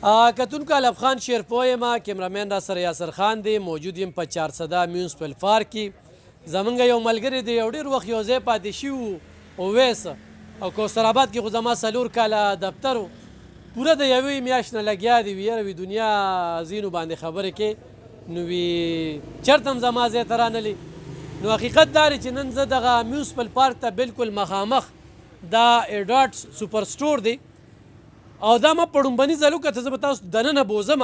کتونکو علب خان شیرپوی یم کیمرامین را سره یاسر خان دی موجود یم په 400 میونسپل پارک کې زمونږ یو ملګری دی یو ډېر وخت یو ځای پاتې شوي وو اویس او کوثرآباد کې خو زما 4 کاله دفتر و پوره د یوې میاشت نه لګیا دی وي یاره وي دنیا ځینو باندې خبرې کې نو وي چېرته هم زما ځای ته رانلي نو حقیقت دا دی چې نن زه دغه میونسپل پارک ته بالکل مخامخ دا ایډاټ سوپر سټور دی او دا ما په ړومبني ځل وکته زه به تاسو دننه بوځم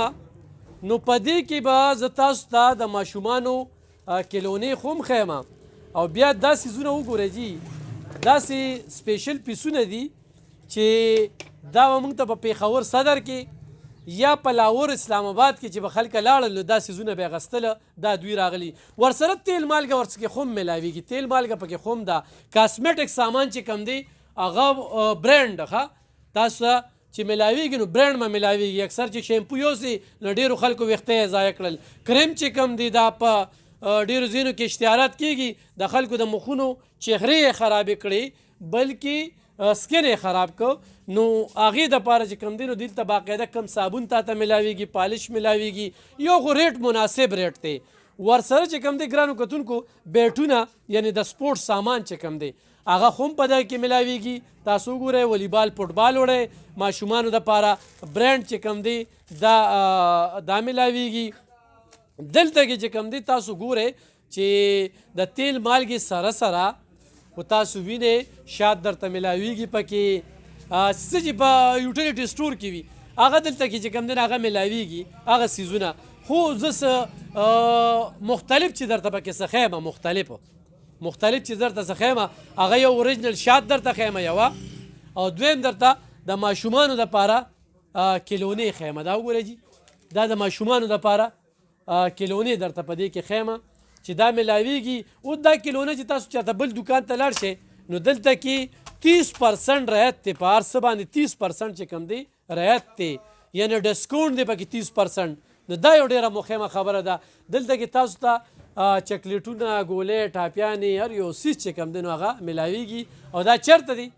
نو په دې کې به زه تاسو ته د ماشومانو کلونې خو هم ښیم او بیا دا څیزونه وګورئ جي داسې سپیشل پیسونه دي چې دا به موږ ته په پېښور صدر کې یا په لاهور اسلام آباد کې چې به خلک لاړل نو دا څیزونه به یې اخیستله دا دوی راغلي ورسره تیل مالګه ورڅخه خو هم میلاویږي تیل مالګه پکې خو هم ده کاسمیټک سامان چې کم دی هغه برانډ ښه تاسو چې ملاویږي نو برانډ ما ملاویږي اکثر چې شیمپو یوسي نو ډېرو خلکو ویښته یې ضایع کړل کریم چې کم دی دا په ډېرو ځینو کې اشتهارات کېږي د خلکو د مخونو چهرې یې خرابې کړې بلکې سکن یې خراب کړ نو هغې دپاره چې کم دی نو دلته باقاعده کم صابون تا ته ملاویږي پالش ملاویږي یو خو ریټ مناسب ریټ دی ورسره چې کم دی ګرانو کتونکو بیټونه یعنې د سپورټ سامان چې کم دی هغه خو هم په دغه کې ملاویږي تاسو وګورئ والیبال فوټبال وړئ ماشومانو دپاره برانډ چې کم دی دا ملاویږي دلته کې چې کم دی تاسو ګورئ چې د تیل مالګې سره سره خو تاسو وینئ شات درته ملاویږي پکې څه چې په یوټیلیټي سټور کې وي هغه دلته کې چې کم دی هغه ملاویږي هغه څیزونه خو زه څه مختلف چې درته پکې څه ښیم مختلف چې درته څه ښیم هغه یو اوریجنل شات درته ښیم یوه او دویم درته د ماشومانو دپاره کلونې ښیم دا وګورئ جي دا د ماشومانو دپاره کلونې درته په دې کې ښیم چې دا ملاویږي اوس دا کلونه چې تاسو چاته بل دکان ته لاړ شئ نو دلته کې 30% رعایت دی په هر څه باندې 30% چې کوم دی رعایت دی یعنې ډسکاونټ دی پکې 30% نو دا یو ډېره مهمه خبره ده دلته کې تاسو ته چکلیټونه ګولې ټاپیانې هر یو څیز چې کوم دی نو هغه ملاویږي او دا چېرته دی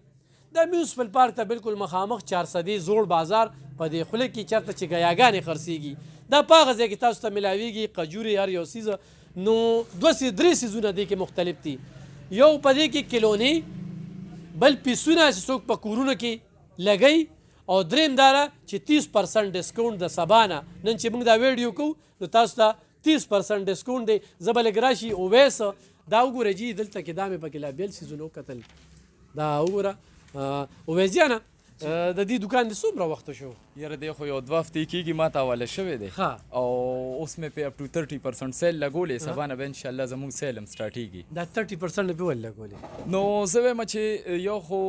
دا میونسپل پارک ته بالکل مخامخ 400 زوړ بازار په دې خوله کې چېرته چې ګیاګانې خرڅېږي دا په هغه ځای کې تاسو ته ملاویږي قجورې هر یو څیز نو 2-3 څیزونه دې کې مختلف دي یو په دې کې کلونې بل پیسونه چې څوک په کورونو کې لګوي او دریم دا چې 30% ډسکاونټ د سبا نه نن چې موږ دا ویډیو کوو نو تاسو ته 30% ډسکاونټ دی زه به لږ راشي اویس دا وګوره جي دلته کې دا مې پکې لا بېل څیزونه وکتل دا وګوره اویس جانه د دې دکان د څومره وخته شو یاره دی خو یو 2 هفتې کېږي ما ته حواله شوی دی او اوس مې پې اپ ټو 30% سیل لګولې سبا نه به انشاءالله زموږ سیل هم سټارټېږي دا 30% به ول لګولې نو زه وایم چې یو خو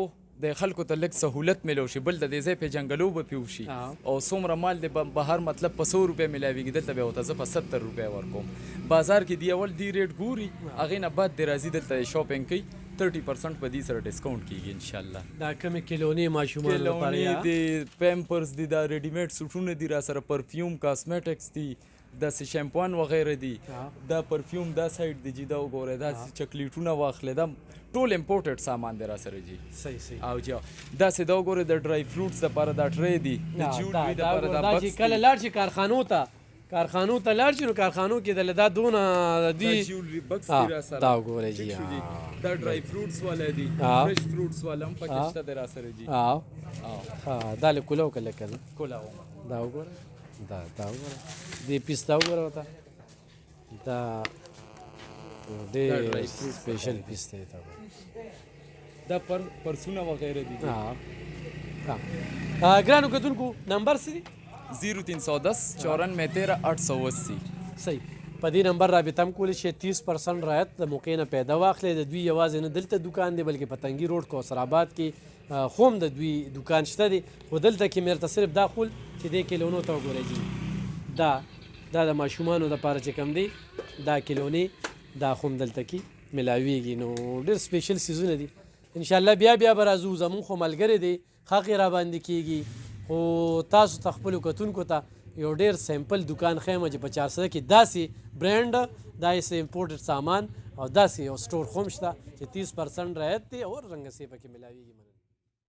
د خلکو ته لږ سهولت میلو شي بل د دې ځای پېژنګلو به پیو شي او څومره مال دی بهر مطلب په 100 روپۍ میلاویږي دلته به ورته زه په 70 روپۍ ورکوم بازار کې دی اول دی ریټ ګوري هغې نه بعد دی راځي دلته شاپینګ کوي 30% په دې سره ډسکاونټ کېږي انشاءالله دا کومې کلونې ماشومانو لپاره کلونې دی پیمپرز دي دا ریډیمیډ سوټونه دي را سره پرفیوم کاسمیټکس دي داسې شیمپوان وغیره دي دا پرفیوم دا سایډ دی جي دا وګورئ داسې چکلیټونه واخلئ دا ټول امپورټډ سامان دی را سره جي صحیح او جی داسې دا وګورئ د ډرای فروټس دپاره دا ټری دی د جیولري دپاره دا بکس دی کله لاړ شي کارخانو ته لاړ شي نو کارخانو کې دله دا دونه دی جیولري بکس دی را سره دا وګورئ جي دا ډرای فروټس والا دی فرش فروټس والا هم پکې شته دی را سره جي دا لږ کوله وکړه لکه کوله دا وګوره دا وګوره دې پیستا وګوره ورته دا ډېر سپیشل پیس دی دا پرسونه وغیره دي ګرانو کتونکو نمبر څه دی 0310 94 13 880 صحیح په دې نمبر رابطه هم کولی شئ 30% رعایت د موقع نه پیدا واخلئ د دوی یوازې نه دلته دکان دی بلکې په تنګي روډ کوثرآباد کې خو هم د دوی دکان شته دی خو دلته کې مې ورته صرف دا خول چې دې کلونو ته وګورئ جي دا د ماشومانو دپاره چې کوم دی دا کلونې دا خو هم دلته کې ملاویږي نو ډېر سپیشل څیزونه دي انشاءالله بیا به راځو زموږ خو ملګری دی خاقې را باندې کېږي خو تاسو ته خپلو کتونکو ته یو ډېر سیمپل دکان ښیم چې په 400 کې داسې برانډ داسې امپورټډ سامان او داسې یو سټور خو هم شته چې 30% رعایت دی او هر رنګه څه پکې ملاویږي